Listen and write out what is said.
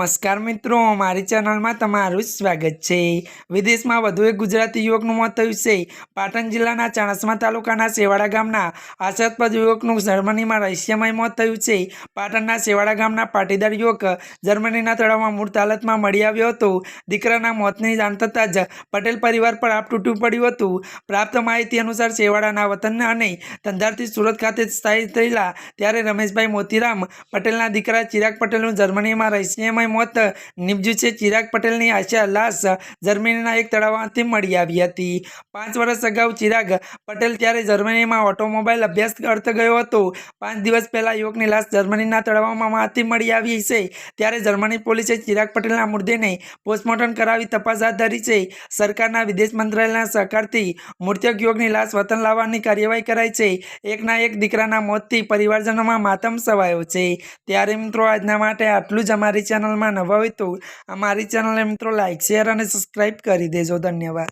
નમસ્કાર મિત્રો, મારી ચેનલમાં તમારું સ્વાગત છે। વિદેશમાં વધુ એક ગુજરાતી યુવકનું મોત થયું છે। પાટણ જિલ્લાના ચાણસ્મા તાલુકાના સેવાડા ગામના આશાસ્પદ યુવકનું જર્મનીમાં રહસ્યમય મોત થયું છે। પાટણના સેવાડા ગામના પાટીદાર યુવક જર્મનીના તળાવમાં મૃત હાલતમાં મળી આવ્યો હતો। દીકરાના મોતની જાણ થતાં જ પટેલ પરિવાર પર આપ તૂટું પડ્યું હતું। પ્રાપ્ત માહિતી અનુસાર સેવાડાના વતન અને ધંધારથી સુરત ખાતે સ્થાયી થયેલા ત્યારે રમેશભાઈ મોતીરામ પટેલના દીકરા ચિરાગ પટેલનું જર્મનીમાં રહસ્યમય મોત નિપજ્યું છે। ચિરાગ પટેલની આશા લાશ જર્મનીના એક તળાવમાંથી મળી આવી હતી। 5 વર્ષ અગાઉ ચિરાગ પટેલ ત્યારે જર્મનીમાં ઓટોમોબાઈલ અભ્યાસ અર્થે ગયો હતો। 5 દિવસ પહેલા યુવકની લાશ જર્મનીના તળાવમાંથી મળી આવી છે। ત્યારે જર્મની પોલીસે ચિરાગ પટેલના મૃતદેહને પોસ્ટમોર્ટમ કરાવી તપાસ હાથ ધરી છે। સરકારના વિદેશ મંત્રાલયના સહકારથી મૃતક યુવકની લાશ વતન લાવવાની કાર્યવાહી કરાઈ છે। એકના એક દીકરાના મોતથી પરિવારજનોમાં માતમ છવાયો છે। ત્યારે મિત્રો આજના માટે આટલું જ। અમારી ચેનલમાં નવા હોય તો અમારી ચેનલને મિત્રો લાઈક શેર અને સબસ્ક્રાઈબ કરી દેજો। ધન્યવાદ।